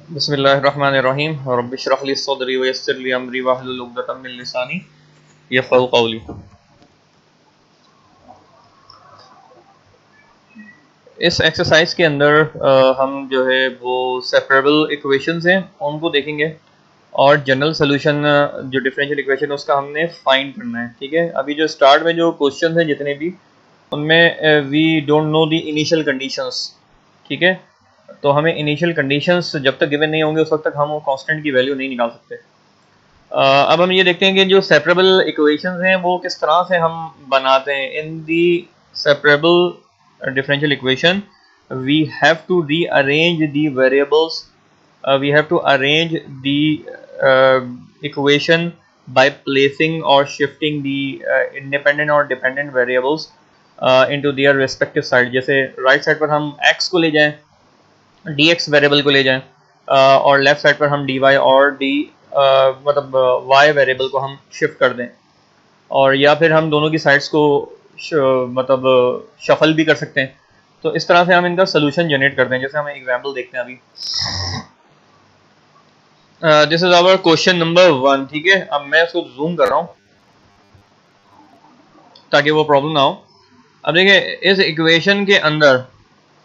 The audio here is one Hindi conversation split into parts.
बिस्मिल्लाहिर्रहमानिर्रहीम रब्बि इश्रह ली सदरी व यस्सिर ली अमरी वहलुल उक़दतम मिन लिसानी यफ़क़हू क़ौली। इस एक्सरसाइज के अंदर हम जो है वो सेपरेबल इक्वेशंस हैं उनको देखेंगे और जनरल सोल्यूशन जो डिफरेंशियल इक्वेशन है उसका हमने फाइंड करना है। ठीक है, अभी जो स्टार्ट में जो क्वेश्चन हैं जितने भी उनमें we don't know the initial conditions. ठीक है, तो हमें इनिशियल कंडीशंस जब तक गिवन नहीं होंगे उस वक्त तक हम वो कांस्टेंट की वैल्यू नहीं निकाल सकते। अब हम ये देखते हैं कि जो सेपरेबल इक्वेशंस हैं वो किस तरह से हम बनाते हैं। In the separable differential equation we have to rearrange the variables, we have to arrange the equation by placing or shifting the independent or dependent variables into their respective side। जैसे राइट साइड पर हम x को ले जाएं, dx वेरिएबल को ले जाएं, और लेफ्ट साइड पर हम dy और d मतलब y वेरिएबल को हम शिफ्ट कर दें, और या फिर हम दोनों की साइड्स को मतलब शफल भी कर सकते हैं। तो इस तरह से हम इनका सोल्यूशन जनरेट करते हैं। जैसे हम एग्जांपल देखते हैं अभी। This is our question number 1। ठीक है, अब मैं इसको जूम कर रहा हूँ ताकि वो प्रॉब्लम ना हो। अब देखिए, इस इक्वेशन के अंदर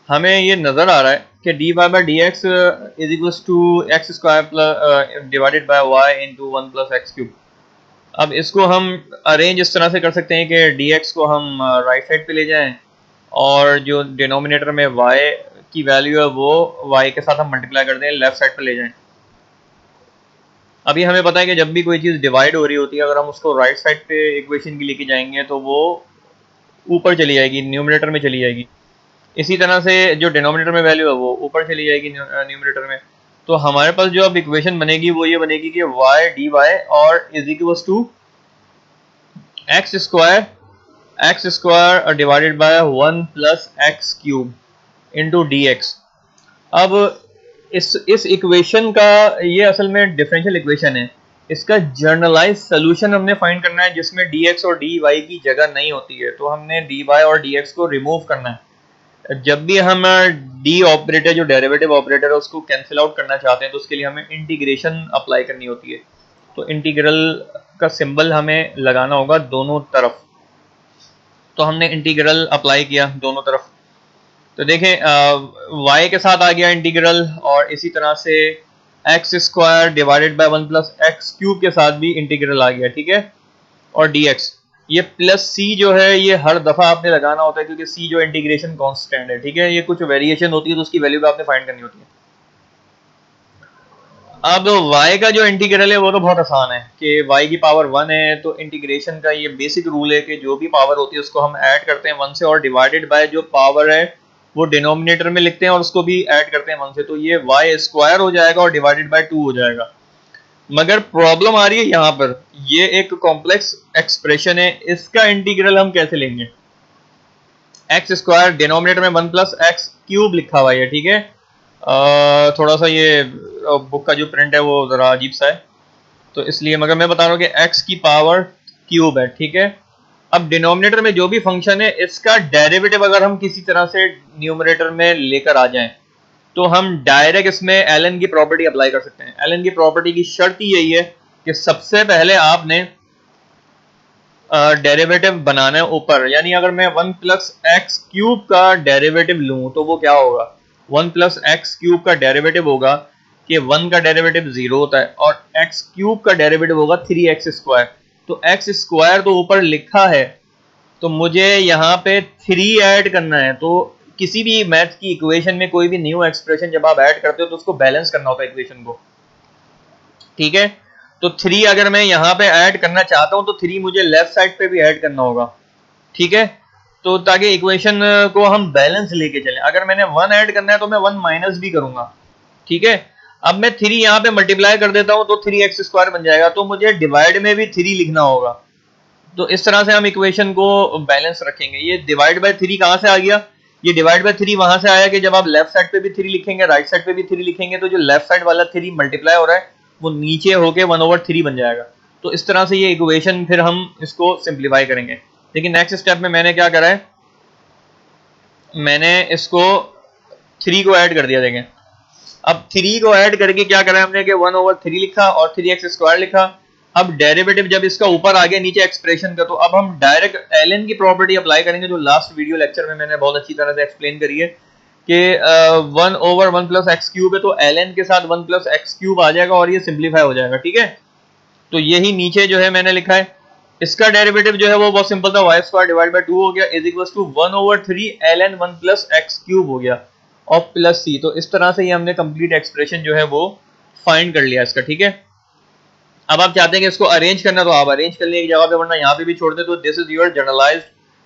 हमें ये नज़र आ रहा है कि d y by d x is equals to x square plus divided by y into 1 plus x cube. अब इसको हम अरेंज इस तरह से कर सकते हैं कि डी एक्स को हम राइट साइड पे ले जाएं और जो डिनोमिनेटर में y की वैल्यू है वो y के साथ हम मल्टीप्लाई कर दें, लेफ्ट साइड पे ले जाएं। अभी हमें पता है कि जब भी कोई चीज़ डिवाइड हो रही होती है, अगर हम उसको राइट साइड पे इक्वेशन की लेके जाएंगे तो वो ऊपर चली जाएगी, न्यूमरेटर में चली जाएगी। इसी तरह से जो डिनोमिनेटर में वैल्यू है वो ऊपर चली जाएगी न्यूमरेटर में। तो हमारे पास जो अब इक्वेशन बनेगी वो ये बनेगी कि y डी वाई और is equals to x square divided by 1 plus x cube into d x. अब इस इक्वेशन का ये असल में डिफरेंशियल इक्वेशन है। इसका जर्नलाइज सोल्यूशन हमने फाइंड करना है जिसमें dx और dy की जगह नहीं होती है। तो हमने dy और dx को रिमूव करना है। जब भी हम d ऑपरेटर जो डेरिवेटिव ऑपरेटर है उसको कैंसिल आउट करना चाहते हैं तो उसके लिए हमें इंटीग्रेशन अप्लाई करनी होती है। तो इंटीग्रल का सिंबल हमें लगाना होगा दोनों तरफ। तो हमने इंटीग्रल अप्लाई किया दोनों तरफ। तो देखें y के साथ आ गया इंटीग्रल, और इसी तरह से x square divided by 1 plus x cube के साथ भी इंटीग्रल आ गया। ठीक है, और dx ये प्लस c जो है ये हर दफा आपने लगाना होता है क्योंकि c जो इंटीग्रेशन कांस्टेंट है। ठीक है, ये कुछ वेरिएशन होती है तो उसकी वैल्यू भी आपने फाइंड करनी होती है। अब y का जो इंटीग्रल है वो तो बहुत आसान है कि y की पावर 1 है, तो इंटीग्रेशन का ये बेसिक रूल है कि जो भी पावर होती है उसको हम ऐड करते हैं 1 से, और डिवाइडेड बाय जो पावर है वो डिनोमिनेटर में लिखते हैं और उसको भी ऐड करते हैं 1 से। तो ये y स्क्वायर हो जाएगा और डिवाइडेड बाय 2 हो जाएगा। मगर प्रॉब्लम आ रही है यहाँ पर, ये एक कॉम्प्लेक्स एक्सप्रेशन है, इसका इंटीग्रल हम कैसे लेंगे। एक्स स्क्वायर डिनोमिनेटर में 1 प्लस एक्स क्यूब लिखा हुआ है। ठीक है, थोड़ा सा ये बुक का जो प्रिंट है वो ज़रा अजीब सा है तो इसलिए, मगर मैं बता रहा हूँ कि x की पावर क्यूब है। ठीक है, अब डिनोमिनेटर में जो भी फंक्शन है इसका डेरिवेटिव अगर हम किसी तरह से न्यूमरेटर में लेकर आ जाएं तो हम डायरेक्ट इसमें एलन की प्रॉपर्टी अप्लाई कर सकते हैं। एलन की प्रॉपर्टी की शर्त यही है कि सबसे पहले आपने डेरिवेटिव बनाना है ऊपर, यानी अगर मैं 1 प्लस एक्स क्यूब का डेरिवेटिव लूं तो वो क्या होगा, 1 प्लस एक्स क्यूब का डेरिवेटिव होगा कि 1 का डेरिवेटिव 0 होता है और एक्स क्यूब का डेरिवेटिव होगा 3x स्क्वायर। तो एक्स स्क्वायर तो ऊपर लिखा है तो मुझे यहाँ पे 3 ऐड करना है। तो किसी भी मैथ की इक्वेशन में कोई भी न्यू एक्सप्रेशन जब आप ऐड करते हो तो उसको बैलेंस करना होता है इक्वेशन को। ठीक है, तो 3 अगर मैं यहाँ पे ऐड करना चाहता हूँ तो 3 मुझे लेफ्ट साइड पे भी ऐड करना होगा। ठीक है, तो ताकि इक्वेशन को हम बैलेंस लेके चलें। अगर मैंने 1 ऐड करना है तो मैं 1 माइनस भी करूंगा। ठीक है, अब मैं 3 यहाँ पे मल्टीप्लाई कर देता हूँ तो 3x स्क्वायर बन जाएगा, तो मुझे डिवाइड में भी 3 लिखना होगा। तो इस तरह से हम इक्वेशन को बैलेंस रखेंगे। ये डिवाइड बाय 3 कहाँ से आ गया, ये डिवाइड बाय 3 वहां से आया कि जब आप लेफ्ट साइड पे भी 3 लिखेंगे राइट साइड पे भी 3 लिखेंगे तो जो लेफ्ट साइड वाला 3 मल्टीप्लाई हो रहा है वो नीचे होके 1/3 बन जाएगा। तो इस तरह से ये इक्वेशन फिर हम इसको सिंप्लीफाई करेंगे। लेकिन नेक्स्ट स्टेप में मैंने क्या करा है, मैंने इसको 3 को ऐड कर दिया। देखें अब 3 को ऐड करके क्या करा हमने कि 1/3 लिखा और 3x² लिखा। अब डेरिवेटिव जब इसका ऊपर आ गया नीचे एक्सप्रेशन का, तो अब हम डायरेक्ट एलएन की प्रॉपर्टी अप्लाई करेंगे जो लास्ट वीडियो लेक्चर में मैंने बहुत अच्छी तरह से एक्सप्लेन करी है कि 1/1 + x³ है, तो ln के साथ 1 + x³ आ जाएगा और ये सिंप्लीफाई हो जाएगा। ठीक है, तो यही नीचे जो है मैंने लिखा है, इसका डेरिवेटिव जो है वो बहुत सिंपल था, y² / 2 हो गया is equal to 1/3 ln 1 + x³ हो गया और प्लस c। तो इस तरह से ये हमने कंप्लीट एक्सप्रेशन जो है वो फाइंड कर लिया इसका। ठीक है, अब आप चाहते हैं कि इसको अरेंज करना, तो आप अरेंज कर लिए एक जगह पे, वरना यहाँ पे भी छोड़ दे। तो this is your generalized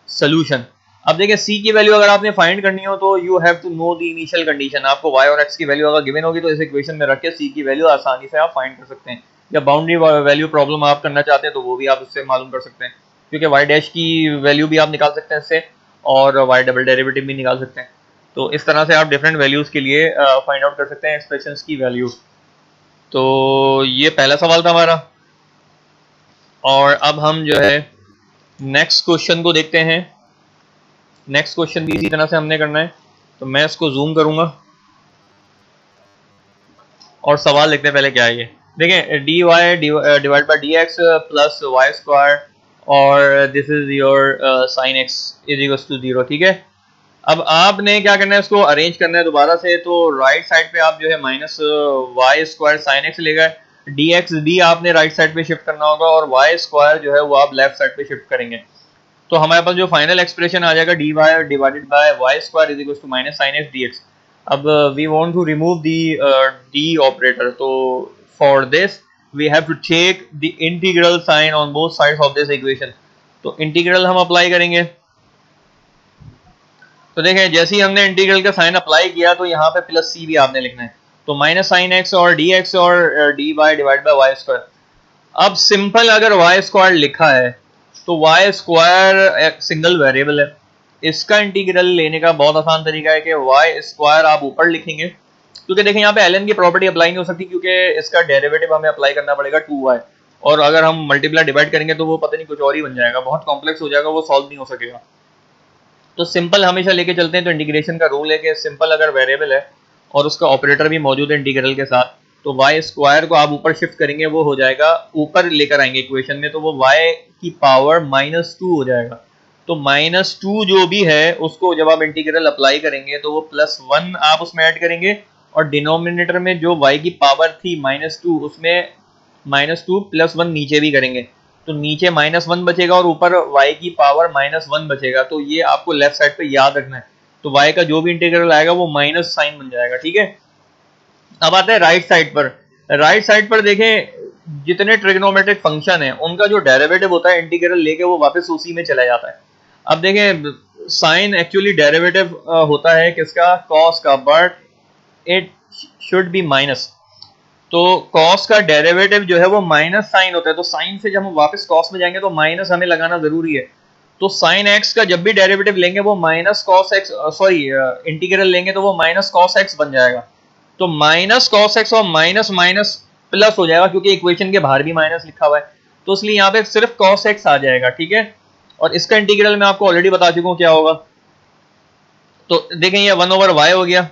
solution. अब देखिए सी की वैल्यू अगर आपने फाइंड करनी हो तो you have to know the initial condition. आपको y और x की वैल्यू अगर गिवन होगी तो इस इक्वेशन में रख के सी की वैल्यू आसानी से आप फाइंड कर सकते हैं, या बाउंड्री वैल्यू प्रॉब्लम आप करना चाहते हैं तो वो भी आप उससे मालूम कर सकते हैं, क्योंकि y' की वैल्यू भी आप निकाल सकते हैं इससे और y डबल डेरिवेटिव भी निकाल सकते हैं। तो इस तरह से आप डिफरेंट वैल्यूज के लिए फाइंड आउट कर सकते हैं एक्सप्रेशंस की वैल्यू। तो ये पहला सवाल था हमारा, और अब हम जो है नेक्स्ट क्वेश्चन को देखते हैं। नेक्स्ट क्वेश्चन भी इसी तरह से हमने करना है, तो मैं इसको जूम करूंगा और सवाल लिखते हैं पहले क्या है ये। देखें, dy divide by dx plus y² और this is your sin x is equal to 0। ठीक है, अब आपने क्या करना है, इसको अरेंज करना है दोबारा से। तो राइट साइड पे आप जो है -y² sin x ले गए, dx भी आपने राइट साइड पे शिफ्ट करना होगा और y² जो है वो आप लेफ्ट साइड पे शिफ्ट करेंगे। तो हमारे पास जो फाइनल एक्सप्रेशन आ जाएगा dy divided by y² is equal to -sin x dx। अब we want to remove the d operator, तो for this we have to take the integral sign on both sides of this equation. तो इंटीग्रल हम अप्लाई करेंगे। तो देखें, जैसे ही हमने इंटीग्रल का साइन अप्लाई किया तो यहाँ पे प्लस c भी आपने लिखना है, तो -sin x और dx और dy डिवाइड बाय y²। अब सिंपल अगर y² लिखा है तो y² सिंगल वेरिएबल है, इसका इंटीग्रल लेने का बहुत आसान तरीका है कि y² आप ऊपर लिखेंगे, क्योंकि देखें यहाँ पे ln की प्रॉपर्टी अप्लाई नहीं हो सकती, क्योंकि इसका डेरिवेटिव हमें अप्लाई करना पड़ेगा 2y, और अगर हम मल्टीप्लाई डिवाइड करेंगे तो वो पता नहीं कुछ और ही बन जाएगा, बहुत कॉम्प्लेक्स हो जाएगा, वो सॉल्व नहीं हो सकेगा। तो सिंपल हमेशा लेके चलते हैं। तो इंटीग्रेशन का रूल है कि सिंपल अगर वेरिएबल है और उसका ऑपरेटर भी मौजूद है इंटीग्रल के साथ, तो y² को आप ऊपर शिफ्ट करेंगे, वो हो जाएगा ऊपर लेकर आएंगे इक्वेशन में, तो वो y की पावर -2 हो जाएगा। तो -2 जो भी है उसको जब आप इंटीग्रल अप्लाई करेंगे तो वो +1 आप उसमें ऐड करेंगे, और डिनोमिनेटर में जो y की पावर थी -2 उसमें -2 +1 नीचे भी करेंगे, तो नीचे -1 बचेगा और ऊपर y की पावर -1 बचेगा। तो ये आपको लेफ्ट साइड पे याद रखना है। तो y का जो भी इंटीग्रल आएगा वो माइनस साइन बन जाएगा। ठीक है, अब आते हैं राइट साइड पर। राइट साइड पर देखें, जितने ट्रिग्नोमेट्रिक फंक्शन है उनका जो डेरिवेटिव होता है इंटीग्रल लेके वो वापस उसी में चला जाता है। अब देखें, साइन एक्चुअली डेरिवेटिव होता है किसका, कॉस का, but it should be minus. तो कॉस का डेरिवेटिव जो है वो माइनस साइन होता है, तो साइन से जब हम वापस कॉस में जाएंगे तो माइनस हमें लगाना जरूरी है। तो साइन एक्स का जब भी डेरिवेटिव लेंगे वो minus cos x, sorry integral लेंगे तो वो माइनस कॉस एक्स बन जाएगा। तो माइनस कॉस एक्स और माइनस माइनस प्लस हो जाएगा, क्योंकि इक्वेशन के बाहर भी माइनस लिखा हुआ है, तो इसलिए यहाँ पे सिर्फ कॉस एक्स आ जाएगा। ठीक है, और इसका इंटीग्रल मैं आपको ऑलरेडी बता चुका हूँ क्या होगा। तो देखें, ये 1/y हो गया।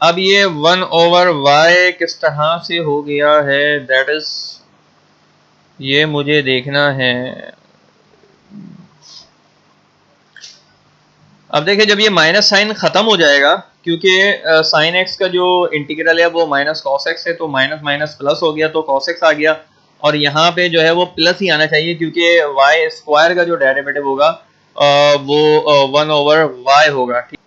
अब ये 1/y किस तरह से हो गया है, दैट इज ये मुझे देखना है। अब देखिए, जब ये माइनस साइन खत्म हो जाएगा, क्योंकि साइन एक्स का जो इंटीग्रल है वो माइनस कॉस एक्स है, तो माइनस माइनस प्लस हो गया, तो कॉस एक्स आ गया, और यहाँ पे जो है वो प्लस ही आना चाहिए, क्योंकि y² का जो डेरिवेटिव होगा वो 1/y होगा। ठीक,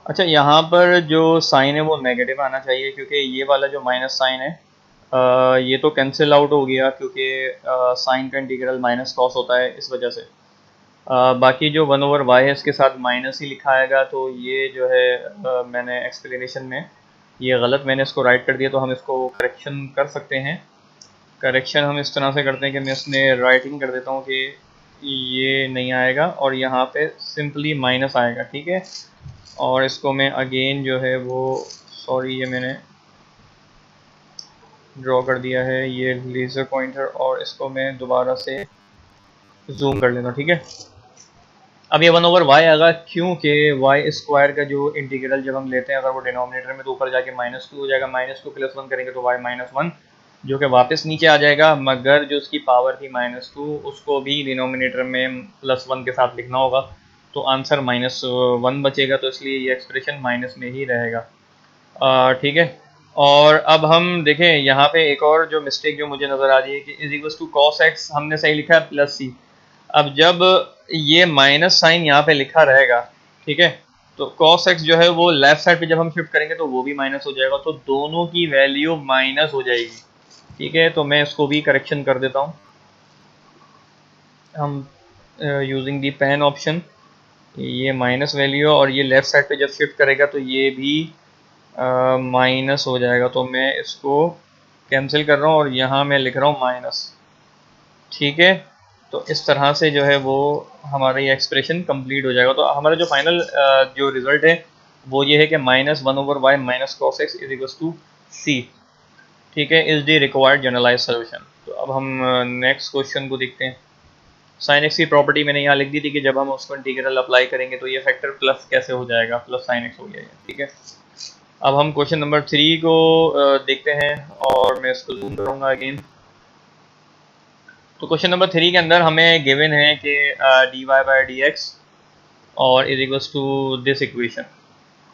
अच्छा, यहाँ पर जो साइन है वो नेगेटिव आना चाहिए, क्योंकि ये वाला जो माइनस साइन है ये तो कैंसिल आउट हो गया, क्योंकि साइन का इंटीग्रल माइनस कॉस होता है, इस वजह से। बाकी जो 1/y है इसके साथ माइनस ही लिखा आएगा, तो ये जो है मैंने एक्सप्लेनेशन में ये गलत मैंने इसको राइट कर दिया, तो हम इसको करेक्शन कर सकते हैं। करेक्शन हम इस तरह से करते हैं कि मैं इसमें राइटिंग कर देता हूँ कि ये नहीं आएगा और यहाँ पे सिंपली माइनस आएगा। ठीक है, और इसको मैं अगेन जो है वो, सॉरी, ये मैंने ड्रॉ कर दिया है ये लेज़र पॉइंटर, और इसको मैं दोबारा से जूम कर लेता हूँ। ठीक है, अब ये 1/y आएगा क्योंकि वाई स्क्वायर का जो इंटीग्रल जब हम लेते हैं अगर वो डिनोमिनेटर में, तो ऊपर जाके -2 हो जाएगा, -2 + 1 करेंगे तो y -1 जो कि वापस नीचे आ जाएगा, मगर जो उसकी पावर थी -2 उसको भी डिनोमिनेटर में +1 के साथ लिखना होगा, तो आंसर -1 बचेगा, तो इसलिए ये एक्सप्रेशन माइनस में ही रहेगा। ठीक है। और अब हम देखें यहाँ पे एक और जो मिस्टेक जो मुझे नज़र आ रही है कि = cos x हमने सही लिखा है +c। अब जब ये माइनस साइन यहाँ पे लिखा रहेगा, ठीक है, तो cos x जो है वो लेफ्ट साइड पे जब हम शिफ्ट करेंगे तो वो भी माइनस हो जाएगा, तो दोनों की वैल्यू माइनस हो जाएगी। ठीक है, तो मैं इसको भी करेक्शन कर देता हूँ, हम यूजिंग दी पेन ऑप्शन, ये माइनस वैल्यू और ये लेफ्ट साइड पे जब शिफ्ट करेगा तो ये भी माइनस हो जाएगा, तो मैं इसको कैंसिल कर रहा हूँ और यहाँ मैं लिख रहा हूँ माइनस। ठीक है, तो इस तरह से जो है वो हमारा ये एक्सप्रेशन कंप्लीट हो जाएगा। तो हमारा जो फाइनल जो रिजल्ट है वो ये है कि -1/y - cos x = c। ठीक है, is the required generalize solution. तो अब हम नेक्स्ट क्वेश्चन को देखते हैं। साइन एक्स की प्रॉपर्टी मैंने यहाँ लिख दी थी कि जब हम उसको इंटीग्रल अप्लाई करेंगे तो ये फैक्टर प्लस कैसे हो जाएगा, प्लस साइन एक्स हो गया। ठीक है, अब हम क्वेश्चन नंबर 3 को देखते हैं और मैं इसको जूम करूँगा अगेन। तो क्वेश्चन नंबर 3 के अंदर हमें गिवन है कि dy/dx और = दिस इक्वेशन।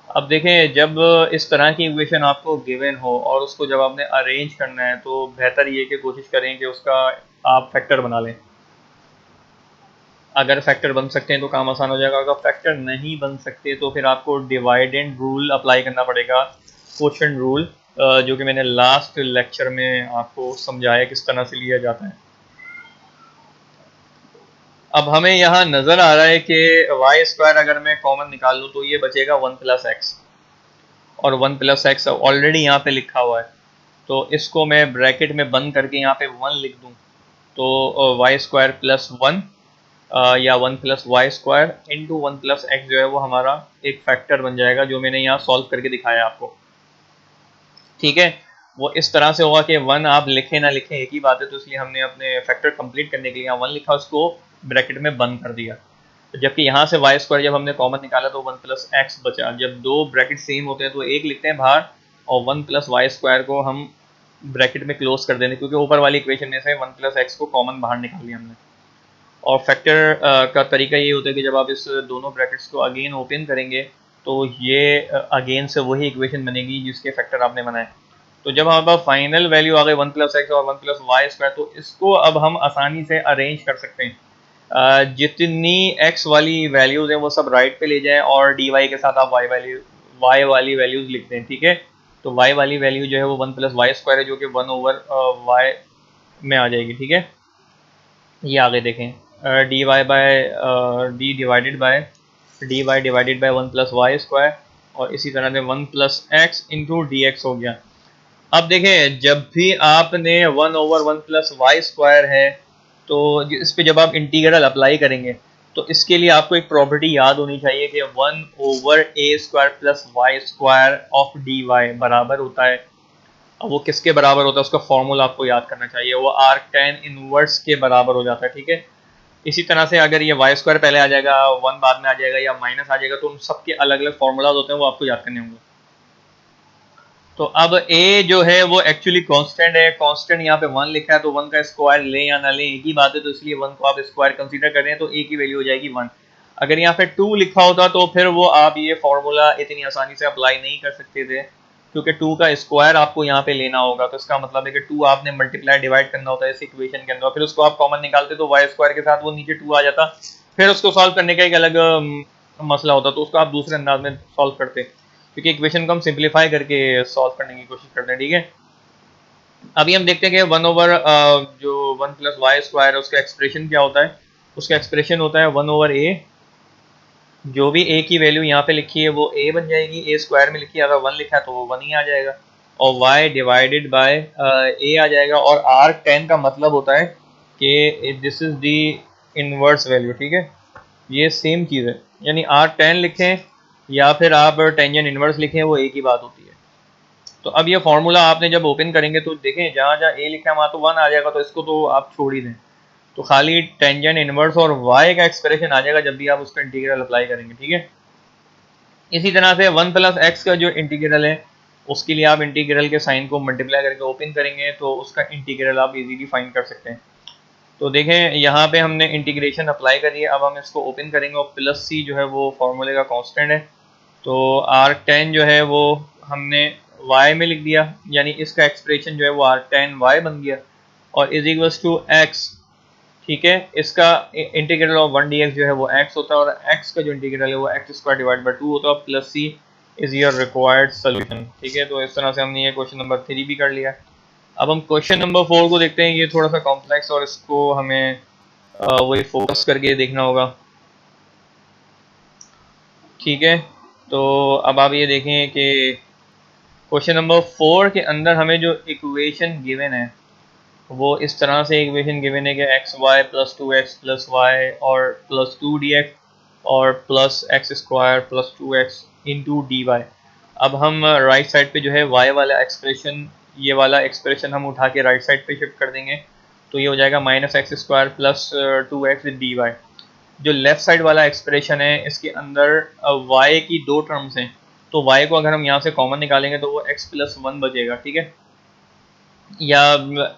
अब देखें, जब इस तरह की इक्वेशन आपको गिवन हो और उसको जब आपने अरेंज करना है तो बेहतर ये कि कोशिश करें कि उसका आप फैक्टर बना लें। अगर फैक्टर बन सकते हैं तो काम आसान हो जाएगा, अगर फैक्टर नहीं बन सकते तो फिर आपको डिवाइडेंड रूल अप्लाई करना पड़ेगा, क्वोशिएंट रूल, जो कि मैंने लास्ट लेक्चर में आपको समझाया किस तरह से लिया जाता है। अब हमें यहाँ नज़र आ रहा है कि y² अगर मैं कॉमन निकाल लूँ तो ये बचेगा 1 + x, और 1 + x ऑलरेडी यहाँ पे लिखा हुआ है, तो इसको मैं ब्रैकेट में बंद करके यहाँ पे 1 लिख दूँ, तो y² + 1 या 1 + y² × 1 + x जो है वो हमारा एक फैक्टर बन जाएगा, जो मैंने यहाँ सॉल्व करके दिखाया आपको। ठीक है, वो इस तरह से होगा कि 1 आप लिखें ना लिखें एक ही बात है, तो इसलिए हमने अपने फैक्टर कंप्लीट करने के लिए यहाँ 1 लिखा, उसको ब्रैकेट में बंद कर दिया। जबकि यहाँ से y² जब हमने कॉमन निकाला तो 1 + x बचा। जब दो ब्रैकेट सेम होते हैं तो एक लिखते हैं बाहर और 1 + y² को हम ब्रैकेट में क्लोज कर देंगे, क्योंकि ऊपर वाली इक्वेशन में से 1 + x को कॉमन बाहर निकाल लिया हमने। और फैक्टर का तरीका ये होता है कि जब आप इस दोनों ब्रैकेट्स को अगेन ओपन करेंगे तो ये अगेन से वही इक्वेशन बनेगी जिसके फैक्टर आपने बनाए। तो जब हमारे पास फाइनल वैल्यू आ गई 1 + x और 1 + y², तो इसको अब हम आसानी से अरेंज कर सकते हैं। जितनी x वाली वैल्यूज़ हैं वो सब राइट पे ले जाएं और dy के साथ आप y वाली वैल्यूज़ लिखते हैं। ठीक है, तो y वाली वैल्यू जो है वो 1 + y² है, जो कि 1/y में आ जाएगी। ठीक है, ये आगे देखें, dy डिवाइडेड बाय 1 + y², और इसी तरह से 1 + x × dx हो गया। अब देखें, जब भी आपने 1/1 + y² है तो इस पे जब आप इंटीग्रल अप्लाई करेंगे तो इसके लिए आपको एक प्रॉपर्टी याद होनी चाहिए कि 1/a² + y² ऑफ dy बराबर होता है। अब वो किसके बराबर होता है उसका फॉर्मूला आपको याद करना चाहिए, वो arctan इनवर्स के बराबर हो जाता है। ठीक है, इसी तरह से अगर ये y² पहले आ जाएगा, 1 बाद में आ जाएगा या माइनस आ जाएगा, तो उन सबके अलग अलग फॉर्मूलाज होते हैं, वो आपको याद करने होंगे। तो अब a जो है वो एक्चुअली कांस्टेंट है, कांस्टेंट यहाँ पे 1 लिखा है, तो 1 का स्क्वायर लें या ना लें एक ही बात है, तो इसलिए 1 को आप स्क्वायर कंसीडर कर रहे हैं, तो a की वैल्यू हो जाएगी 1। अगर यहाँ पे 2 लिखा होता तो फिर वो आप ये फॉर्मूला इतनी आसानी से अप्लाई नहीं कर सकते थे, क्योंकि 2 का स्क्वायर आपको यहाँ पे लेना होगा, तो इसका मतलब है कि 2 आपने मल्टीप्लाई डिवाइड करना होता है इस इक्वेशन के अंदर, फिर उसको आप कॉमन निकालते तो y² के साथ वो नीचे 2 आ जाता, फिर उसको सॉल्व करने का एक अलग मसला होता, तो उसको आप दूसरे अंदाज में सॉल्व करते, क्योंकि इक्वेशन को हम सिंप्लीफाई करके सॉल्व करने की कोशिश करते हैं। ठीक है, अभी हम देखते हैं कि 1 जो 1 + y² है उसका एक्सप्रेशन क्या होता है। उसका एक्सप्रेशन होता है 1/a, जो भी a की वैल्यू यहाँ पे लिखी है वो a बन जाएगी, a² में लिखी है, अगर 1 लिखा है तो वो 1 ही आ जाएगा, और y डिवाइडेड बाय a आ जाएगा, और arctan का मतलब होता है कि this is the inverse value. ठीक है, ये सेम चीज़ है, यानी arctan लिखें या फिर आप टेंजेंट इनवर्स लिखें, वो एक ही बात होती है। तो अब ये फॉर्मूला आपने जब ओपन करेंगे तो देखें, जहाँ जहाँ a लिखा है वहाँ तो 1 आ जाएगा, तो इसको तो आप छोड़ ही दें। तो खाली टेंजेंट इनवर्स और y का एक्सप्रेशन आ जाएगा जब भी आप उसका इंटीग्रल अप्लाई करेंगे, ठीक है। इसी तरह से 1 प्लस एक्स का जो इंटीग्रल है उसके लिए आप इंटीग्रल के साइन को मल्टीप्लाई करके ओपन करेंगे तो उसका इंटीग्रल आप इजीली फाइंड कर सकते हैं। तो देखें यहाँ पे हमने इंटीग्रेशन अप्लाई करी है, अब हम इसको ओपन करेंगे और प्लस सी जो है वो फॉर्मूले का कांस्टेंट है। तो r10 जो है वो हमने y में लिख दिया, यानी इसका एक्सप्रेशन जो है वो r10y बन गया और इज इक्वल्स टू x, ठीक है। इसका इंटीग्रल ऑफ 1 dx जो है वो x होता है और x का जो इंटीग्रल है वो x स्क्वायर डिवाइड बाई 2 होता है, plus c is your required solution, ठीक है। तो इस तरह से हमने ये क्वेश्चन नंबर 3 भी कर लिया। अब हम क्वेश्चन नंबर 4 को देखते हैं। ये थोड़ा सा कॉम्प्लेक्स और इसको हमें वही फोकस करके देखना होगा, ठीक है। तो अब आप ये देखें कि क्वेश्चन नंबर 4 के अंदर हमें जो इक्वेशन गिवन है वो इस तरह से इक्वेशन गिवन है कि x y plus 2x plus y और प्लस 2 dx और plus x square plus 2x into d y. अब हम राइट साइड पे जो है y वाला एक्सप्रेशन, ये वाला एक्सप्रेशन हम उठा के राइट साइड पे शिफ्ट कर देंगे तो ये हो जाएगा minus x square plus 2x with d y. जो लेफ्ट साइड वाला एक्सप्रेशन है इसके अंदर y की दो टर्म्स हैं, तो y को अगर हम यहाँ से कॉमन निकालेंगे तो वो x प्लस 1 बचेगा, ठीक है। या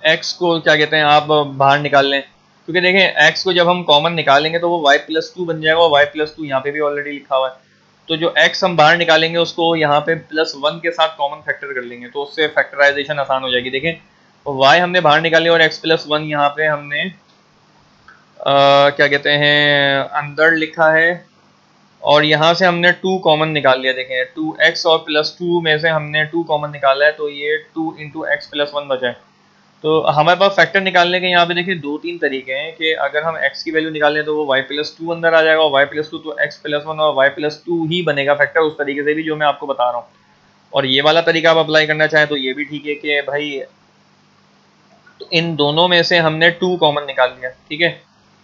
x को क्या कहते हैं आप बाहर निकाल लें, क्योंकि देखें x को जब हम कॉमन निकालेंगे तो वो y प्लस 2 बन जाएगा और y प्लस 2 यहाँ पे भी ऑलरेडी लिखा हुआ है। तो जो x हम बाहर निकालेंगे उसको यहाँ पे प्लस 1 के साथ कॉमन फैक्टर कर लेंगे तो उससे फैक्टराइजेशन आसान हो जाएगी। देखें y हमने बाहर निकाली और x प्लस 1 यहाँ पे हमने क्या कहते हैं अंदर लिखा है और यहाँ से हमने 2 कॉमन निकाल लिया। देखें 2x और प्लस 2 में से हमने 2 कॉमन निकाला है तो ये 2 इंटू एक्स प्लस 1 बचा है। तो हमारे पास फैक्टर निकालने के यहाँ पे देखिए 2-3 तरीके हैं कि अगर हम x की वैल्यू निकालें तो वो y प्लस 2 अंदर आ जाएगा और y प्लस 2 तो x प्लस 1 और y प्लस 2 ही बनेगा फैक्टर, उस तरीके से भी जो मैं आपको बता रहा हूँ। और ये वाला तरीका आप अप्लाई करना चाहें तो ये भी ठीक है कि भाई तो इन दोनों में से हमने 2 कॉमन निकाल लिया, ठीक है।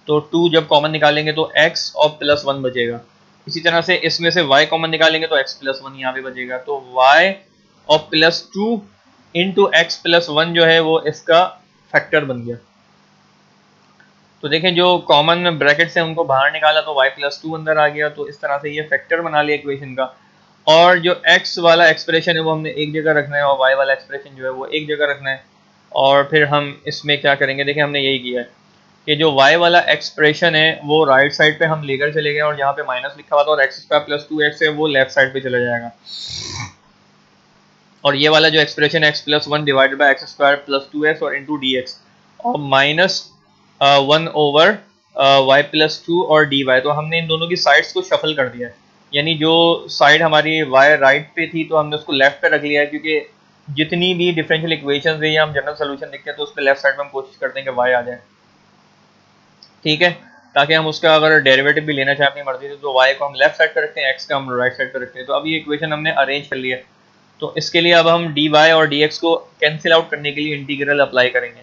तो 2 जब कॉमन निकालेंगे तो x और प्लस 1 बचेगा। इसी तरह से इसमें से y कॉमन निकालेंगे तो x प्लस 1 यहाँ पे बचेगा। तो y और प्लस 2 इंटू एक्स प्लस 1 जो है वो इसका फैक्टर बन गया। तो देखें जो कॉमन ब्रैकेट से उनको बाहर निकाला तो y प्लस 2 अंदर आ गया, तो इस तरह से ये फैक्टर बना लिया इक्वेशन का। और जो x वाला एक्सप्रेशन है वो हमने एक जगह रखना है और y वाला एक्सप्रेशन जो है वो एक जगह रखना है। और फिर हम इसमें क्या करेंगे, देखें हमने यही किया है कि जो y वाला एक्सप्रेशन है वो राइट साइड पे हम लेकर चले गए और यहाँ पे माइनस लिखा हुआ था और एक्स स्क्वायर प्लस 2x है वो लेफ्ट साइड पे चला जाएगा। और ये वाला जो expression x plus 1 divided by x square plus 2x और इंटू डी एक्स और माइनस 1 ओवर वाई प्लस 2 और डी वाई। तो हमने इन दोनों की साइड्स को शफल कर दिया है, यानी जो साइड हमारी वाई राइट पे थी तो हमने उसको लेफ्ट पे रख लिया है, क्योंकि जितनी भी डिफरेंशियल इक्वेशन है या हम जनरल सोल्यूशन लिखते हैं तो उस पर लेफ्ट साइड में हम कोशिश करते हैं कि वाई आ जाए, ठीक है। ताकि हम उसका अगर डेरिवेटिव भी लेना चाहें अपनी मर्जी से तो वाई को हम लेफ्ट साइड पर रखते हैं, एक्स का हम राइट साइड पर रखते हैं। तो अब ये इक्वेशन हमने अरेंज कर लिया। तो इसके लिए अब हम डी वाई और डी एक्स को कैंसिल आउट करने के लिए इंटीग्रल अप्लाई करेंगे।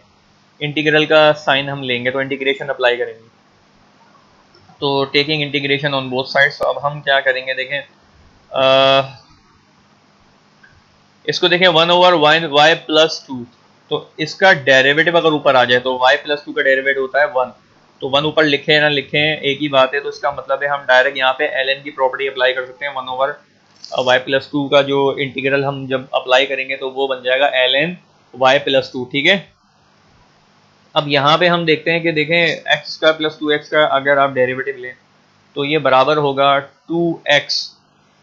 इंटीग्रल का साइन हम लेंगे तो इंटीग्रेशन अप्लाई करेंगे। तो taking integration on both sides. तो अब हम क्या करेंगे, देखें इसको देखें 1 ओवर वाई प्लस 2। तो इसका डेरिवेटिव अगर ऊपर आ जाए तो y प्लस 2 का डेरिवेटिव होता है 1। तो 1 ऊपर लिखें ना लिखें एक ही बात है। तो इसका मतलब है हम डायरेक्ट यहाँ पे ln की प्रॉपर्टी अप्लाई कर सकते हैं। 1 ओवर y प्लस 2 का जो इंटीग्रल हम जब अप्लाई करेंगे तो वो बन जाएगा ln y प्लस 2, ठीक है। अब यहाँ पे हम देखते हैं कि देखें एक्स स्क्वायर प्लस 2x का अगर आप डेरिवेटिव लें तो ये बराबर होगा 2x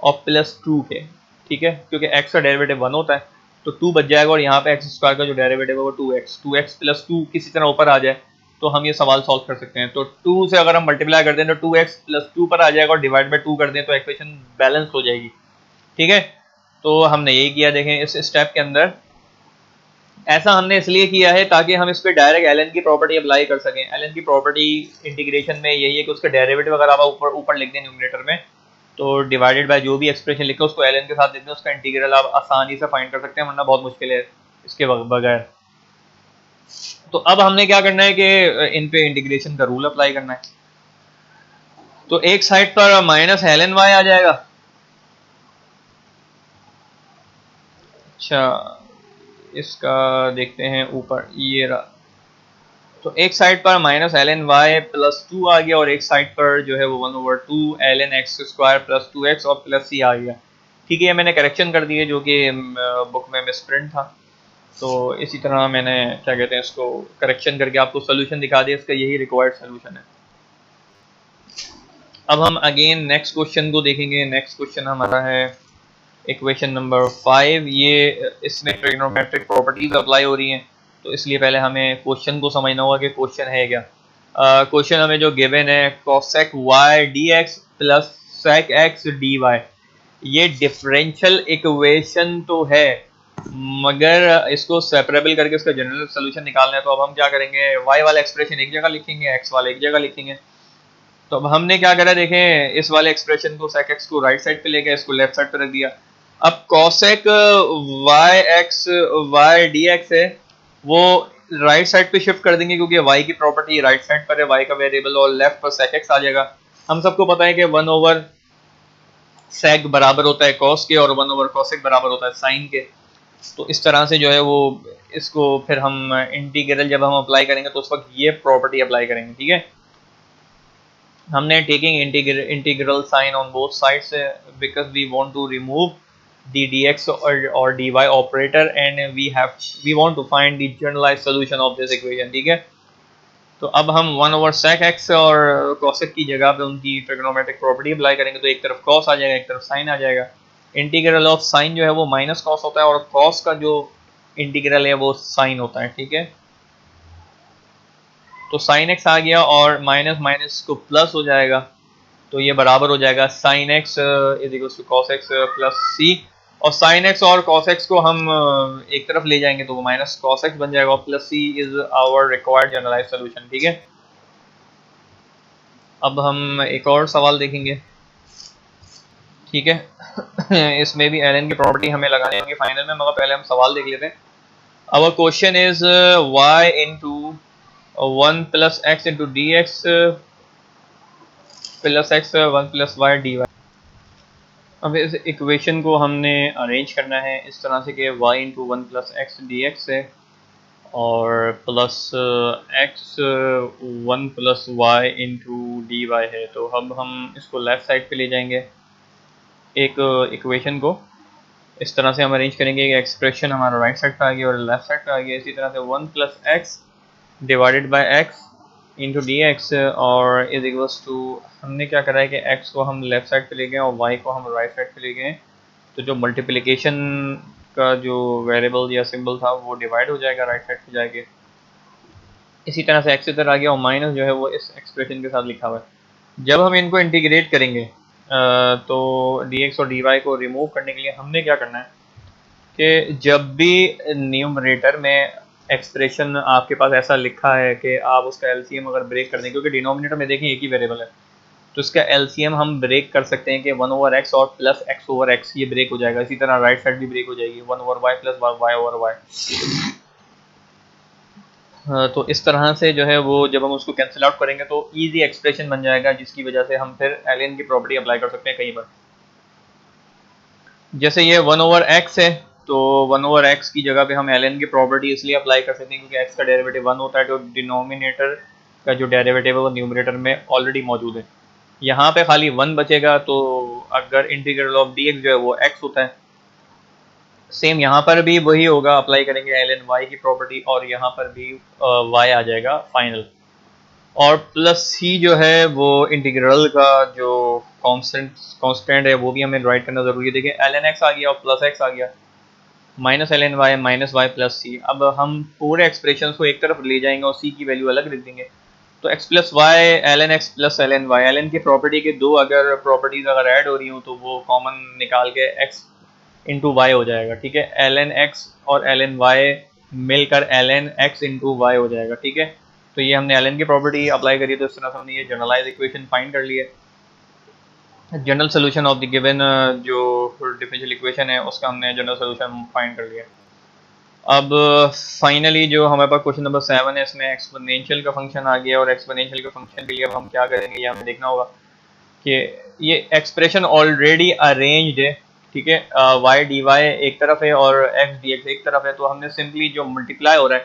और प्लस 2 के, ठीक है, क्योंकि x का डेरिवेटिव 1 होता है तो 2 बच जाएगा और यहाँ पे एक्स स्क्वायर का जो डेरिवेटिव है वो 2x प्लस 2 किसी तरह ऊपर आ जाए तो हम ये सवाल सॉल्व कर सकते हैं। तो 2 से अगर हम मल्टीप्लाई कर दें तो 2x प्लस 2 पर आ जाएगा और डिवाइड बाई 2 कर दें तो इक्वेशन बैलेंस हो जाएगी, ठीक है। तो हमने यही किया। देखें इस स्टेप के अंदर ऐसा हमने इसलिए किया है ताकि हम इस पर डायरेक्ट एलन की प्रॉपर्टी अप्लाई कर सकें। एलन की प्रॉपर्टी इंटीग्रेशन में यही है कि उसका डेरिवेटिव अगर आप ऊपर ऊपर लिख दें न्यूमरेटर में तो डिवाइडेड बाय जो भी एक्सप्रेशन लिखा उसको एलन के साथ लिख दें, उसका इंटीग्रल आप आसानी से फाइंड कर सकते हैं, वरना बहुत मुश्किल है इसके बगैर। तो अब हमने क्या करना है कि इन पे इंटीग्रेशन का रूल अप्लाई करना है। तो एक साइड पर माइनस एलन वाई आ जाएगा। अच्छा इसका देखते हैं ऊपर ये रहा। तो एक साइड पर minus l n y plus 2 आ गया और एक साइड पर जो है वो 1/2 l n x square plus 2x और प्लस c आ गया। ठीक है, ये मैंने करेक्शन कर दिए जो कि बुक में मिसप्रिंट था। तो इसी तरह मैंने क्या कहते हैं इसको करेक्शन करके आपको सोल्यूशन दिखा दिया, इसका यही रिक्वायर्ड सोल्यूशन है। अब हम अगेन नेक्स्ट क्वेश्चन को देखेंगे। नेक्स्ट क्वेश्चन हमारा है इक्वेशन नंबर 5। ये इसमें ट्रिग्नोमेट्रिक प्रॉपर्टीज अप्लाई हो रही हैं, तो इसलिए पहले हमें क्वेश्चन को समझना होगा कि क्वेश्चन है क्या। क्वेश्चन हमें जो गिवन है cosec y dx plus sec x dy, ये डिफरेंशियल इक्वेशन तो है मगर इसको सेपरेबल करके इसका जनरल सोल्यूशन निकालना है। तो अब हम क्या करेंगे, y वाला एक्सप्रेशन एक जगह लिखेंगे, x वाला एक जगह लिखेंगे। तो अब हमने क्या करा, देखें इस वाले एक्सप्रेशन को sec x को राइट साइड पे ले गया, इसको लेफ्ट साइड पे रख दिया। अब cosec y x y dx है वो राइट साइड पे शिफ्ट कर देंगे क्योंकि y की प्रॉपर्टी राइट साइड पर है, y का वेरिएबल, और लेफ्ट पर sec x आ जाएगा। हम सबको पता है कि 1/sec बराबर होता है cos के और 1/cosec बराबर होता है sin के। तो इस तरह से जो है वो इसको फिर हम इंटीग्रल जब हम अप्लाई करेंगे तो उस वक्त ये प्रॉपर्टी अप्लाई करेंगे। ठीक है, हमने taking integral sign on both sides because we want to remove the dx और dy operator and we want to find the generalized solution of this equation. ठीक है, तो अब हम 1/sec x और cosec की जगह पे उनकी ट्रिग्नोमेट्रिक प्रॉपर्टी अप्लाई करेंगे, तो एक तरफ cos आ जाएगा एक तरफ sin आ जाएगा। इंटीग्रल ऑफ साइन जो है वो माइनस cos होता है और cos का जो इंटीग्रल है वो sin होता है। ठीक है, तो sin x आ गया और माइनस माइनस को प्लस हो जाएगा, तो ये बराबर हो जाएगा sin x is equal to cos x plus c। और sin x और cos x को हम एक तरफ ले जाएंगे तो वो माइनस cos x बन जाएगा और plus c is our required generalized solution. ठीक है, अब हम एक और सवाल देखेंगे। ठीक है इसमें भी एल एन की प्रॉपर्टी हमें लगानी होगी फाइनल में, मगर पहले हम सवाल देख लेते हैं। Our question is y into 1 + x into d x plus x 1 + y dy। अब इस इक्वेशन को हमने अरेंज करना है इस तरह से कि y इंटू 1 + x dx है और plus x 1 + y into D है। तो अब हम इसको लेफ़्ट साइड पे ले जाएंगे एक इक्वेशन को, इस तरह से हम अरेंज करेंगे कि एक्सप्रेशन हमारा राइट साइड पे आ गया और लेफ्ट साइड पे आ गया। इसी तरह से 1 + x divided by x into d x और इज इक्वल्स टू, हमने क्या करा है कि x को हम लेफ्ट साइड पे ले गए और y को हम राइट साइड पे ले गए, तो जो मल्टीप्लिकेशन का जो वेरिएबल या सिंबल था वो डिवाइड हो जाएगा राइट साइड पे जाके। इसी तरह से x इधर आ गया और माइनस जो है वो इस एक्सप्रेशन के साथ लिखा हुआ है। जब हम इनको इंटीग्रेट करेंगे तो dx और dy को रिमूव करने के लिए हमने क्या करना है कि जब भी न्यूमरेटर में एक्सप्रेशन आपके पास ऐसा लिखा है कि आप उसका एलसीएम अगर ब्रेक कर दें, क्योंकि डिनोमिनेटर में देखें एक ही वेरिएबल है, तो इसका एलसीएम हम ब्रेक कर सकते हैं कि 1/x और प्लस x/x ये ब्रेक हो जाएगा। इसी तरह राइट साइड भी ब्रेक हो जाएगी 1/y प्लस y/y। तो इस तरह से जो है वो जब हम उसको कैंसिल आउट करेंगे तो इजी एक्सप्रेशन बन जाएगा, जिसकी वजह से हम फिर एल की प्रॉपर्टी अप्लाई कर सकते हैं कहीं पर। जैसे ये 1/x है तो 1/x की जगह पे हम ln की प्रॉपर्टी इसलिए अप्लाई कर सकते हैं क्योंकि x का डेरिवेटिव 1 होता है, तो डिनोमिनेटर का जो डेरिवेटिव है वो न्यूमरेटर में ऑलरेडी मौजूद है। यहाँ पे खाली 1 बचेगा, तो अगर इंटीग्रल ऑफ dx जो है वो x होता है, सेम यहाँ पर भी वही होगा, अप्लाई करेंगे ln y की प्रॉपर्टी और यहाँ पर भी y आ जाएगा फाइनल। और प्लस c जो है वो इंटीग्रल का जो कांस्टेंट है वो भी हमें राइट करना जरूरी है। देखिए ln x आ गया और प्लस x आ गया, minus ln y minus y plus c। अब हम पूरे एक्सप्रेशन को एक तरफ ले जाएंगे और c की वैल्यू अलग लिख देंगे, तो x plus y ln x plus ln y, ln की प्रॉपर्टी के दो अगर प्रॉपर्टीज अगर ऐड हो रही हो तो वो कॉमन निकाल के x इंटू वाई हो जाएगा। ठीक है, ln x और ln y मिलकर ln x इंटू वाई हो जाएगा। ठीक है, तो ये हमने ln की प्रॉपर्टी अप्लाई करी, तो इस तरह से हमने ये जनरलाइज इक्वेशन फाइंड कर लिया। General solution of the given जो डिफरेंशियल इक्वेशन है उसका हमने जनरल सोल्यूशन फाइंड कर लिया। अब फाइनली जो हमारे पास क्वेश्चन नंबर 7 है, इसमें एक्सपोनेंशियल का फंक्शन आ गया और एक्सपोनेंशियल के फंक्शन के लिए अब हम क्या करेंगे ये हमें देखना होगा कि ये एक्सप्रेशन ऑलरेडी अरेंज्ड है। ठीक है, वाई डी वाई एक तरफ है और एक्स डी एक्स एक तरफ है, तो हमने सिंपली जो मल्टीप्लाई हो रहा है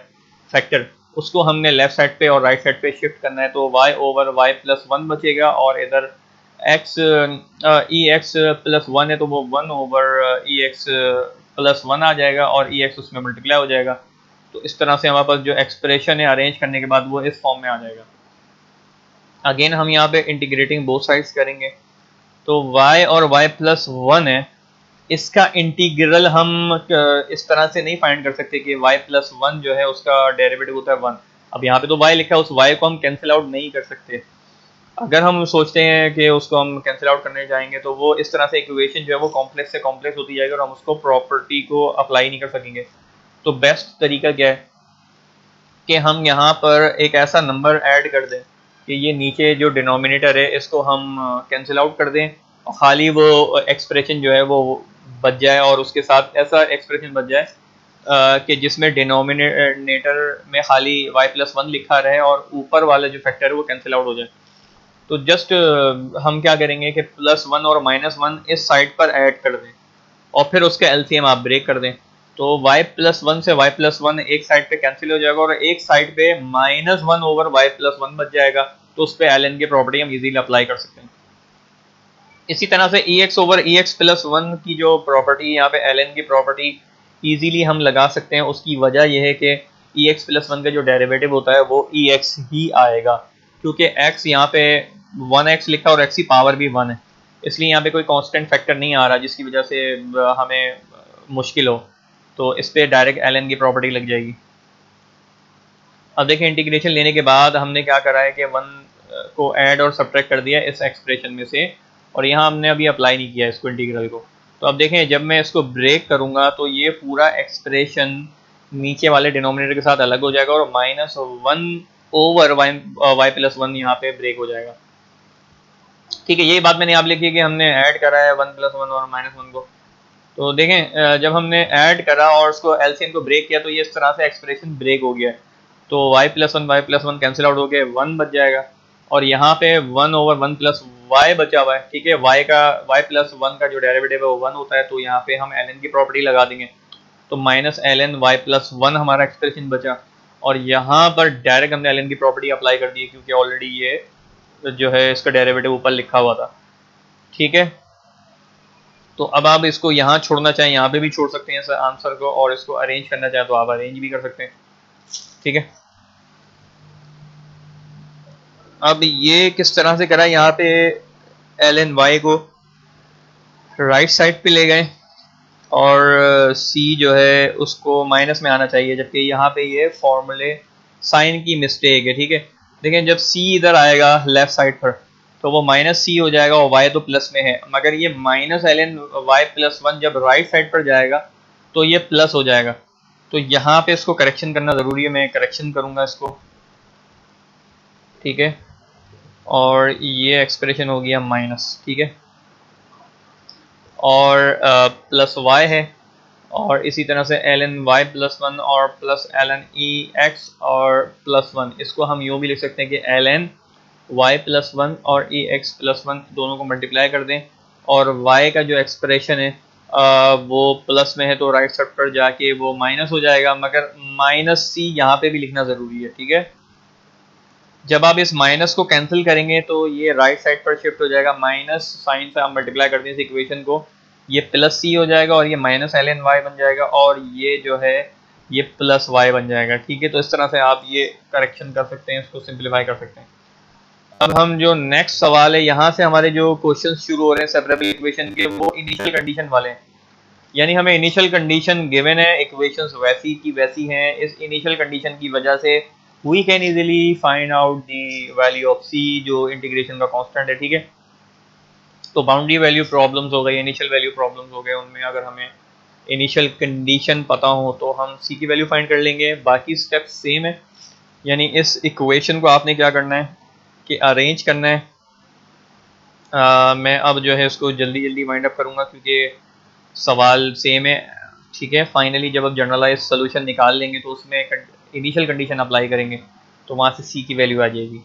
फैक्टर उसको हमने लेफ्ट साइड पे और राइट साइड पे शिफ्ट करना है, तो y over y plus one बचेगा, और इधर x ई एक्स प्लस वन है तो वो 1 ओवर ई एक्स प्लस वन आ जाएगा, और ई एक्स उसमें मल्टीप्लाई हो जाएगा। तो इस तरह से हमारे पास जो एक्सप्रेशन है अरेंज करने के बाद वो इस फॉर्म में आ जाएगा। अगेन हम यहाँ पे इंटीग्रेटिंग बोथ साइड्स करेंगे, तो y और y प्लस वन है, इसका इंटीग्रल हम इस तरह से नहीं फाइंड कर सकते कि y प्लस वन जो है उसका डेरिवेटिव होता है वन। अब यहाँ पे तो y लिखा है, उस y को हम कैंसिल आउट नहीं कर सकते। अगर हम सोचते हैं कि उसको हम कैंसिल आउट करने जाएंगे तो वो इस तरह से इक्वेशन जो है वो कॉम्प्लेक्स से कॉम्प्लेक्स होती जाएगी और हम उसको प्रॉपर्टी को अप्लाई नहीं कर सकेंगे। तो बेस्ट तरीका क्या है कि हम यहाँ पर एक ऐसा नंबर ऐड कर दें कि ये नीचे जो डिनोमिनेटर है इसको हम कैंसिल आउट कर दें, और खाली वो एक्सप्रेशन जो है वो बच जाए, और उसके साथ ऐसा एक्सप्रेशन बच जाए कि जिसमें डिनोमिनेटर में खाली y प्लस वन लिखा रहे और ऊपर वाला जो फैक्टर है वो कैंसिल आउट हो जाए। तो जस्ट हम क्या करेंगे कि प्लस वन और माइनस वन इस साइड पर ऐड कर दें, और फिर उसका एलसीएम आप ब्रेक कर दें, तो y प्लस वन से y प्लस वन एक साइड पे कैंसिल हो जाएगा और एक साइड पे minus one over y plus one बच जाएगा। तो उस पर ln की प्रॉपर्टी हम इजीली अप्लाई कर सकते हैं। इसी तरह से ex over ex plus one की जो प्रॉपर्टी यहाँ पे ln की प्रॉपर्टी इजीली हम लगा सकते हैं। उसकी वजह यह है कि ex प्लस वन का जो डेरिवेटिव होता है वो ex ही आएगा, क्योंकि x यहाँ पे 1x लिखा और x की पावर भी 1 है, इसलिए यहाँ पे कोई कांस्टेंट फैक्टर नहीं आ रहा जिसकी वजह से हमें मुश्किल हो। तो इस पर डायरेक्ट ln की प्रॉपर्टी लग जाएगी। अब देखें इंटीग्रेशन लेने के बाद हमने क्या करा है कि 1 को ऐड और सब्ट्रैक्ट कर दिया इस एक्सप्रेशन में से, और यहाँ हमने अभी अप्लाई नहीं किया इसको इंटीग्रल को। तो अब देखें जब मैं इसको ब्रेक करूँगा तो ये पूरा एक्सप्रेशन नीचे वाले डिनोमिनेटर के साथ अलग हो जाएगा और minus one over y plus one यहाँ पे ब्रेक हो जाएगा। ठीक है, यही बात मैंने आप लिखी कि हमने ऐड करा है 1 प्लस वन और माइनस वन को। तो देखें जब हमने ऐड करा और उसको एलसीएम को ब्रेक किया तो ये इस तरह से एक्सप्रेशन ब्रेक हो गया है। तो y plus one cancel out हो गया, 1 बच जाएगा, और यहाँ पे 1 ओवर 1 प्लस वाई बचा हुआ है। ठीक है, y प्लस वन का जो डेरिवेटिव है वो 1 होता है, तो यहाँ पे हम ln की प्रॉपर्टी लगा देंगे, तो minus ln y plus one हमारा एक्सप्रेशन बचा, और यहाँ पर डायरेक्ट हमने ln की प्रॉपर्टी अप्लाई कर दी क्योंकि ऑलरेडी ये जो है इसका डेरिवेटिव ऊपर लिखा हुआ था। ठीक है, तो अब आप इसको यहाँ छोड़ना चाहें यहाँ पे भी छोड़ सकते हैं आंसर को, और इसको अरेंज करना चाहें तो आप अरेंज भी कर सकते हैं। ठीक है, अब ये किस तरह से करा, यहाँ पे ln y को राइट साइड पे ले गए और c जो है उसको माइनस में आना चाहिए, जबकि यहाँ पे ये फॉर्मूले साइन की मिस्टेक है। ठीक है, देखें जब c इधर आएगा लेफ्ट साइड पर तो वो माइनस सी हो जाएगा और y तो प्लस में है, मगर ये minus ln y plus one जब राइट साइड पर जाएगा तो ये प्लस हो जाएगा। तो यहाँ पे इसको करेक्शन करना ज़रूरी है, मैं करेक्शन करूँगा इसको। ठीक है, और ये एक्सप्रेशन हो गया माइनस। ठीक है, और प्लस y है, और इसी तरह से ln y प्लस वन और प्लस ln e x और प्लस वन, इसको हम यूँ भी लिख सकते हैं कि ln y प्लस वन और e x प्लस वन दोनों को मल्टीप्लाई कर दें, और y का जो एक्सप्रेशन है वो प्लस में है तो राइट साइड पर जाके वो माइनस हो जाएगा, मगर माइनस सी यहाँ पे भी लिखना ज़रूरी है। ठीक है, जब आप इस माइनस को कैंसिल करेंगे तो ये राइट साइड पर शिफ्ट हो जाएगा, माइनस साइन से आप मल्टीप्लाई कर दें इस इक्वेशन को, ये प्लस सी हो जाएगा और ये माइनस ln y बन जाएगा, और ये जो है ये प्लस y बन जाएगा। ठीक है, तो इस तरह से आप ये करेक्शन कर सकते हैं, इसको सिंप्लीफाई कर सकते हैं। अब हम जो नेक्स्ट सवाल है, यहाँ से हमारे जो क्वेश्चन शुरू हो रहे हैं सेपरेबल इक्वेशन के, वो इनिशियल कंडीशन वाले हैं। यानी हमें इनिशियल कंडीशन गिवन है, इक्वेशंस वैसी की वैसी हैं, इस इनिशियल कंडीशन की वजह से we can easily find out the value of c जो इंटीग्रेशन का कांस्टेंट है। ठीक है, तो बाउंड्री वैल्यू प्रॉब्लम्स हो गई, इनिशियल वैल्यू प्रॉब्लम्स हो गए, उनमें अगर हमें इनिशियल कंडीशन पता हो तो हम सी की वैल्यू फाइंड कर लेंगे। बाकी स्टेप्स सेम है, यानी इस इक्वेशन को आपने क्या करना है कि अरेंज करना है। मैं अब जो है इसको जल्दी जल्दी वाइंड अप करूँगा क्योंकि सवाल सेम है। ठीक है, फाइनली जब आप जनरलाइज सोल्यूशन निकाल लेंगे तो उसमें इनिशियल कंडीशन अप्लाई करेंगे तो वहाँ से सी की वैल्यू आ जाएगी।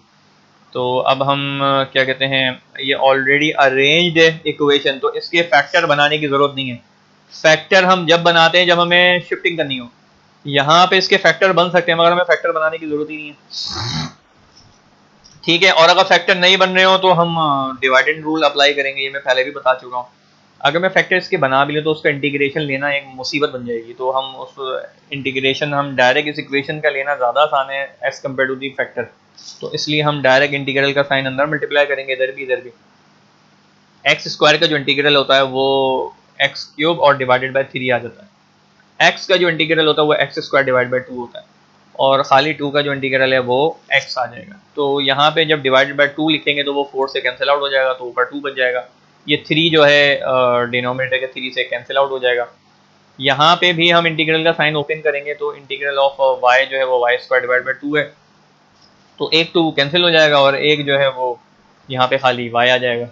तो अब हम क्या कहते हैं, ये ऑलरेडी अरेंज्ड है इक्वेशन, तो इसके फैक्टर बनाने की ज़रूरत नहीं है। फैक्टर हम जब बनाते हैं जब हमें शिफ्टिंग करनी हो, यहाँ पे इसके फैक्टर बन सकते हैं मगर हमें फैक्टर बनाने की जरूरत ही नहीं है, ठीक है। और अगर फैक्टर नहीं बन रहे हो तो हम डिवाइडेड रूल अप्लाई करेंगे, ये मैं पहले भी बता चुका हूँ। अगर मैं फैक्टर इसके बना भी लूँ तो उसका इंटीग्रेशन लेना एक मुसीबत बन जाएगी, तो हम उस इंटीग्रेशन हम डायरेक्ट इस इक्वेशन का लेना ज़्यादा आसान है as compare to the factor, तो इसलिए हम डायरेक्ट इंटीग्रल का साइन अंदर मल्टीप्लाई करेंगे इधर भी। एक्स स्क्वायर का जो इंटीग्रल होता है वो एक्स क्यूब और डिवाइडेड बाई 3 आ जाता है। एक्स का जो इंटीग्रल होता है वो एक्स स्क्वायर डिवाइड बाई 2 होता है, और खाली 2 का जो इंटीग्रल है वो x आ जाएगा। तो यहाँ पे जब डिवाइडेड बाय 2 लिखेंगे तो वो 4 से कैंसिल आउट हो जाएगा, तो ऊपर 2 बच जाएगा। ये 3 जो है डिनोमिनेटर के 3 से कैंसिल आउट हो जाएगा। यहाँ पे भी हम इंटीग्रल का साइन ओपन करेंगे तो इंटीग्रल ऑफ y जो है वो वाई स्क्वायर डिवाइड बाई 2 है, तो एक 2 कैंसिल हो जाएगा और एक जो है वो यहाँ पे खाली y आ जाएगा।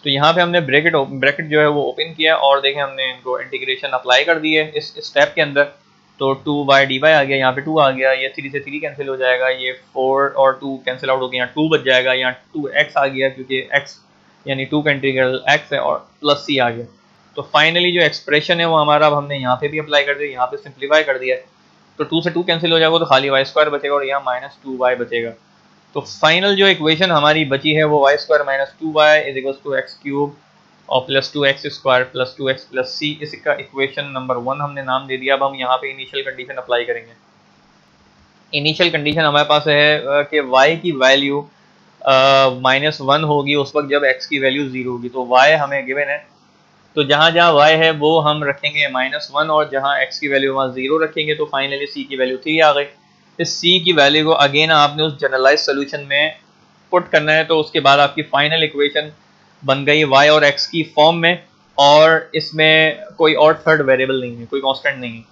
तो यहाँ पे हमने ब्रैकेट जो है वो ओपन किया और देखें हमने इनको इंटीग्रेशन अप्लाई कर दी है इस स्टेप के अंदर, तो 2/dy आ गया, यहाँ पे 2 आ गया, ये 3 से 3 कैंसिल हो जाएगा, ये 4 और 2 कैंसिल आउट हो गया, यहाँ 2 बच जाएगा, यहाँ 2x आ गया क्योंकि x यानी 2 का इंटीग्रल x है और प्लस c आ गया। तो फाइनली जो एक्सप्रेशन है वो हमारा अब हमने यहाँ पे भी अप्लाई कर दिया, यहाँ पे सिंप्लीफाई कर दिया है, तो 2 से 2 कैंसिल हो जाएगा तो खाली वाई स्क्वायर बचेगा और यहाँ -2y बचेगा। तो फाइनल जो इक्वेशन हमारी बची है वो y square -2y is equal to x cube और plus 2x square plus 2x plus c, इसका इक्वेशन नंबर 1 हमने नाम दे दिया। अब हम यहाँ पे इनिशियल कंडीशन अप्लाई करेंगे। इनिशियल कंडीशन हमारे पास है कि y की वैल्यू -1 होगी उस वक्त जब x की वैल्यू 0 होगी, तो y हमें गिवन है, तो जहाँ जहाँ y है वो हम रखेंगे -1 और जहाँ x की वैल्यू वहाँ 0 रखेंगे, तो फाइनली c की वैल्यू 3 आ गई। इस c की वैल्यू को अगेन आपने उस जनरलाइज सोल्यूशन में पुट करना है, तो उसके बाद आपकी फाइनल इक्वेशन बन गई y और x की फॉर्म में, और इसमें कोई और थर्ड वेरिएबल नहीं है, कोई कांस्टेंट नहीं है,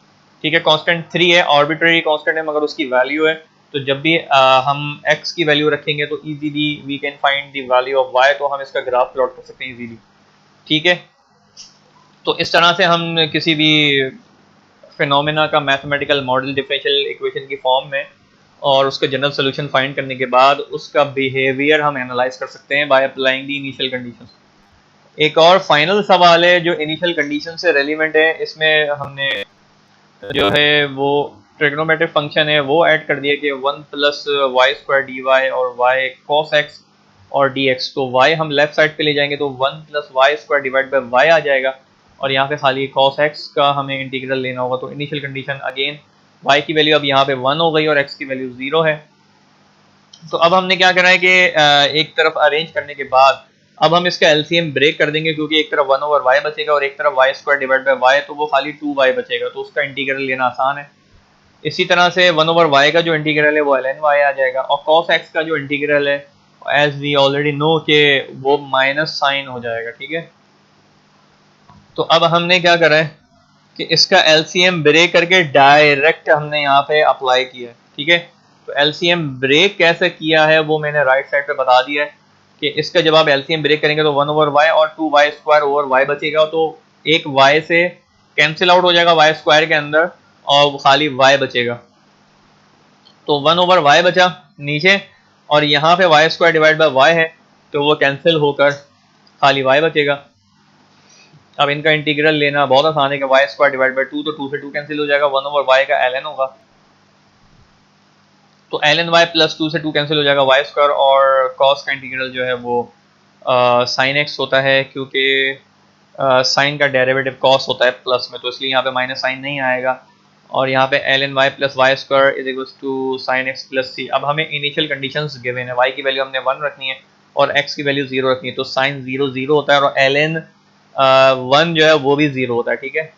ठीक है। कांस्टेंट 3 है, आर्बिट्रेरी कांस्टेंट है मगर उसकी वैल्यू है, तो जब भी हम x की वैल्यू रखेंगे तो easily we can find the value of y, तो हम इसका ग्राफ प्लॉट कर सकते हैं इजीली, ठीक है। तो इस तरह से हम किसी भी फिनोमेना का मैथमेटिकल मॉडल डिफरेंशियल इक्वेशन की फॉर्म में और उसका जनरल सोल्यूशन फाइंड करने के बाद उसका बिहेवियर हम एनालाइज कर सकते हैं by applying the initial conditions. एक और फाइनल सवाल है जो इनिशियल कंडीशन से रेलिवेंट है, इसमें हमने जो है वो ट्रिग्नोमेट्रिक फंक्शन है वो ऐड कर दिया कि 1 plus y square d y और y cos x और dx, तो y हम लेफ्ट साइड पे ले जाएंगे तो 1 plus y square divide by y आ जाएगा, और यहाँ पे खाली cos x का हमें इंटीग्रल लेना होगा। तो इनिशियल कंडीशन अगेन y की वैल्यू अब यहाँ पे 1 हो गई और x की वैल्यू 0 है। तो अब हमने क्या करना है कि एक तरफ अरेंज करने के बाद अब हम इसका एलसीएम ब्रेक कर देंगे, क्योंकि एक तरफ 1/y बचेगा और एक तरफ y square divide by y, तो वो खाली 2y बचेगा, तो उसका इंटीग्रल लेना आसान है। इसी तरह से 1/y का जो इंटीग्रल है वो ln y आ जाएगा, और cos x का जो इंटीग्रल है एज वी ऑलरेडी नो के वो माइनस साइन हो जाएगा, ठीक है। तो अब हमने क्या करा है कि इसका एलसीएम ब्रेक करके डायरेक्ट हमने यहाँ पे अप्लाई किया है, ठीक है। तो एलसीएम ब्रेक कैसे किया है वो मैंने राइट साइड पे बता दिया है कि इसका जब आप एलसीएम ब्रेक करेंगे तो 1/y और 2y स्क्वायर ओवर y बचेगा, तो एक y से कैंसिल आउट हो जाएगा y स्क्वायर के अंदर और खाली y बचेगा, तो 1/y बचा नीचे, और यहाँ पे y square divide by y है तो वो कैंसिल होकर खाली y बचेगा। अब इनका इंटीग्रल लेना बहुत आसान है कि y स्क्वायर डिवाइड बाई 2, तो 2 से 2 कैंसिल हो जाएगा, 1/y का ln होगा, तो ln y प्लस 2 से 2 कैंसिल हो जाएगा y स्क्वायर, और cos का इंटीग्रल जो है वो साइन x होता है, क्योंकि साइन का डेरिवेटिव cos होता है प्लस में, तो इसलिए यहाँ पे माइनस साइन नहीं आएगा, और यहाँ पे ln y plus y square is equal to sine x plus c. अब हमें इनिशियल कंडीशंस गिवन है, y की वैल्यू हमने 1 रखनी है और x की वैल्यू 0 रखनी है, तो साइन 0 0 होता है और ln 1 जो है वो भी 0 होता है, ठीक है।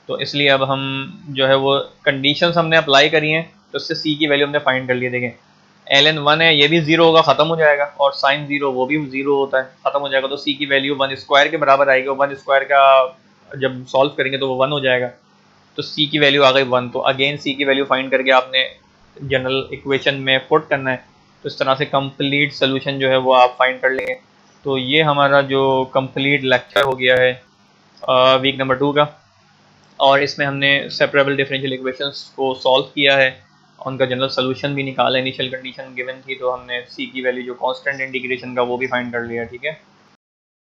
तो इसलिए अब हम जो है वो कंडीशंस हमने अप्लाई करी हैं, तो इससे c की वैल्यू हमने फाइंड कर ली है। देखें ln 1 है, ये भी 0 होगा, ख़त्म हो जाएगा, और साइन 0 वो भी 0 होता है, ख़त्म हो जाएगा, तो c की वैल्यू 1 स्क्वायर के बराबर आएगी, 1 स्क्वायर का जब सॉल्व करेंगे तो वो 1 हो जाएगा, तो c की वैल्यू आ गई 1। तो अगेन c की वैल्यू फाइंड करके आपने जनरल इक्वेशन में पुट करना है, तो इस तरह से कंप्लीट सोल्यूशन जो है वो आप फाइंड कर लेंगे। तो ये हमारा जो कंप्लीट लेक्चर हो गया है वीक नंबर 2 का, और इसमें हमने सेपरेबल डिफरेंशियल इक्वेशंस को सॉल्व किया है, उनका जनरल सोल्यूशन भी निकाला, इनिशियल कंडीशन गिवन थी तो हमने c की वैल्यू जो कांस्टेंट इंटीग्रेशन का वो भी फाइंड कर लिया, ठीक है।